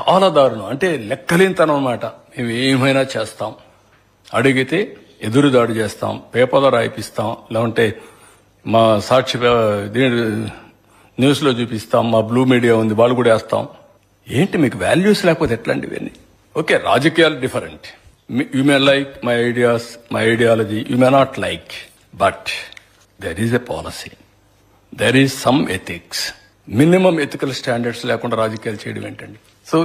చాలా దారుణం. అంటే లెక్కలేనితనం అన్నమాట. మేము ఏమైనా చేస్తాం, అడిగితే ఎదురుదాడి చేస్తాం, పేపర్లో రాయిపిస్తాం, లేకుంటే మా సాక్షి న్యూస్లో చూపిస్తాం, మా బ్లూ మీడియా ఉంది వాళ్ళు కూడా వేస్తాం. ఏంటి మీకు వాల్యూస్ లేకపోతే ఎట్లాంటి ఇవన్నీ? ఓకే, రాజకీయాలు different. You may like my ideas, my ideology, you may not like, but there is a policy, there is some ethics. Minimum ethical standards లేకుండా రాజకీయాలు చేయడం ఏంటండి? So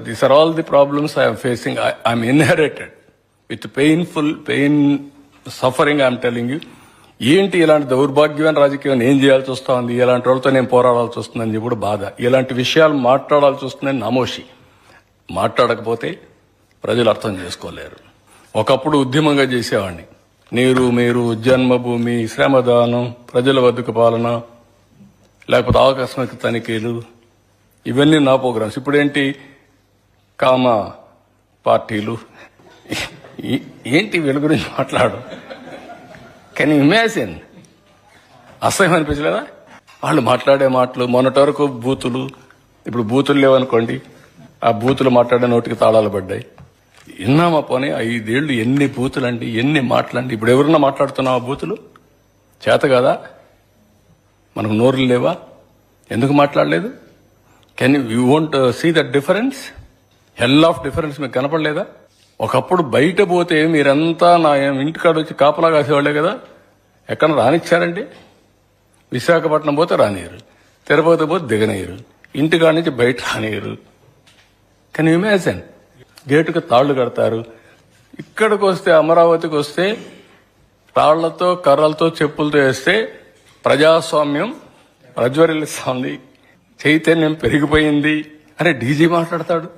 these are all the problems I'm facing. I'm inherited with pain suffering. I'm telling you. ఏంటి ఇలాంటి దౌర్భాగ్యమైన రాజకీయం ఏం చేయాల్సి వస్తుంది, ఇలాంటి వాళ్ళతో నేను పోరాడాల్సి వస్తుందని చెప్పి కూడా బాధ. ఇలాంటి విషయాలు మాట్లాడాల్సి వస్తుందని నమోషి. మాట్లాడకపోతే ప్రజలు అర్థం చేసుకోలేరు. ఒకప్పుడు ఉద్యమంగా చేసేవాడిని. నీరు మీరు, జన్మభూమి, శ్రమదానం, ప్రజల వద్దకు పాలన, లేకపోతే ఆకస్మిక తనిఖీలు, ఇవన్నీ నా ప్రోగ్రామ్స్. ఇప్పుడేంటి కామ పార్టీలు, ఏంటి వీళ్ళ గురించి మాట్లాడు. Can you imagine? అసహ్యం అనిపించలేదా వాళ్ళు మాట్లాడే మాటలు? మొన్నటి వరకు బూతులు, ఇప్పుడు బూతులు లేవనుకోండి, ఆ బూతులు మాట్లాడే నోటికి తాళాలు పడ్డాయి. విన్నామా పోనీ 5 ఏళ్లు ఎన్ని బూతులండి, ఎన్ని మాటలండి. ఇప్పుడు ఎవరన్నా మాట్లాడుతున్నావా బూతులు? చేత కదా? మనకు నోరులు లేవా? ఎందుకు మాట్లాడలేదు? Can you won't see that difference? Hell of difference మీకు కనపడలేదా? ఒకప్పుడు బయట పోతే మీరంతా నా ఇంటికాడ వచ్చి కాపలా కాసేవాళ్లే కదా. ఎక్కడ రానిచ్చారండి? విశాఖపట్నం పోతే రానియరు, తిరుపతి పోతే దిగనీయరు, ఇంటికాడ నుంచి బయట రానియరు. Can you imagine? గేటుకు తాళ్లు కడతారు. ఇక్కడికి వస్తే, అమరావతికి వస్తే తాళ్లతో, కర్రలతో, చెప్పులతో వేస్తే ప్రజాస్వామ్యం ప్రజ్వరిల్లుస్తోంది, చైతన్యం పెరిగిపోయింది అని డీజీ మాట్లాడతాడు.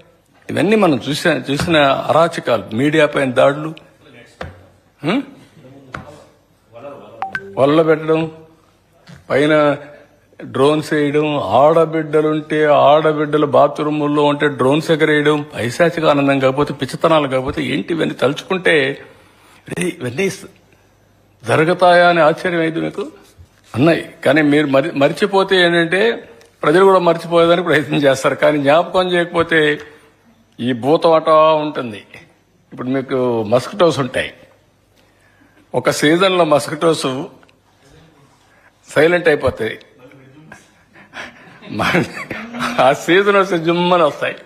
ఇవన్నీ మనం చూసిన అరాచకాలు. మీడియా పైన దాడులు, వల్ల పెట్టడం, పైన డ్రోన్స్ వేయడం, ఆడబిడ్డలుంటే ఆడబిడ్డలు బాత్రూముల్లో ఉంటే డ్రోన్స్ ఎగరేయడం, పైశాచిక ఆనందం కాకపోతే, పిచ్చితనాలు కాకపోతే ఏంటి ఇవన్నీ? తలుచుకుంటే ఇవన్నీ జరుగుతాయా అని ఆశ్చర్యం అయింది మీకు. అన్నాయి, కానీ మీరు మర్చిపోతే ఏంటంటే ప్రజలు కూడా మర్చిపోయేదానికి ప్రయత్నం చేస్తారు. కానీ జ్ఞాపకం చేయకపోతే ఈ భూతం అటా ఉంటుంది. ఇప్పుడు మీకు మస్కిటోస్ ఉంటాయి. ఒక సీజన్లో మస్కిటోస్ సైలెంట్ అయిపోతాయి, ఆ సీజన్ వస్తే జుమ్మని వస్తాయి,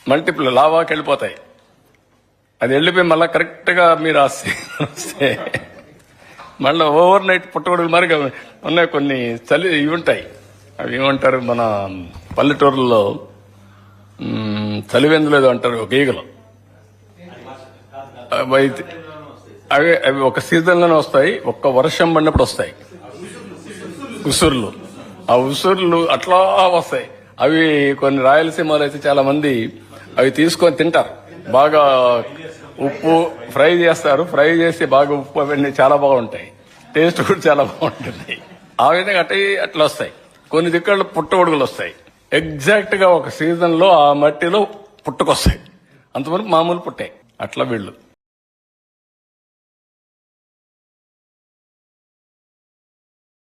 మల్టిపుల్ లావాకి వెళ్ళిపోతాయి. అది వెళ్ళిపోయి మళ్ళీ కరెక్ట్గా మీరు ఆ సీజన్ వస్తే మళ్ళీ ఓవర్ నైట్ పుట్టగొడుగులు మరి ఉన్నాయి. కొన్ని చలి ఇవి ఉంటాయి, అవి ఏమంటారు మన పల్లెటూరులో, చలివెందులేదు అంటారు, ఒక ఈగలు. అవి ఒక సీజన్లోనే వస్తాయి, ఒక్క వర్షం పడినప్పుడు వస్తాయి ఉసుర్లు. ఆ ఉసుర్లు అట్లా వస్తాయి. అవి కొన్ని రాయలసీమలో అయితే చాలా మంది అవి తీసుకొని తింటారు. బాగా ఉప్పు ఫ్రై చేస్తారు, ఫ్రై చేసి బాగా ఉప్పు అవన్నీ చాలా బాగుంటాయి, టేస్ట్ కూడా చాలా బాగుంటుంది. ఆ విధంగా అట్లా వస్తాయి. కొన్ని దిక్కల్లో పుట్టగొడుగులు వస్తాయి. ఎగ్జాక్ట్ గా ఒక సీజన్ లో ఆ మట్టిలో పుట్టుకొస్తాయి. అంతవరకు మామూలు పుట్టాయి. అట్లా వీళ్ళు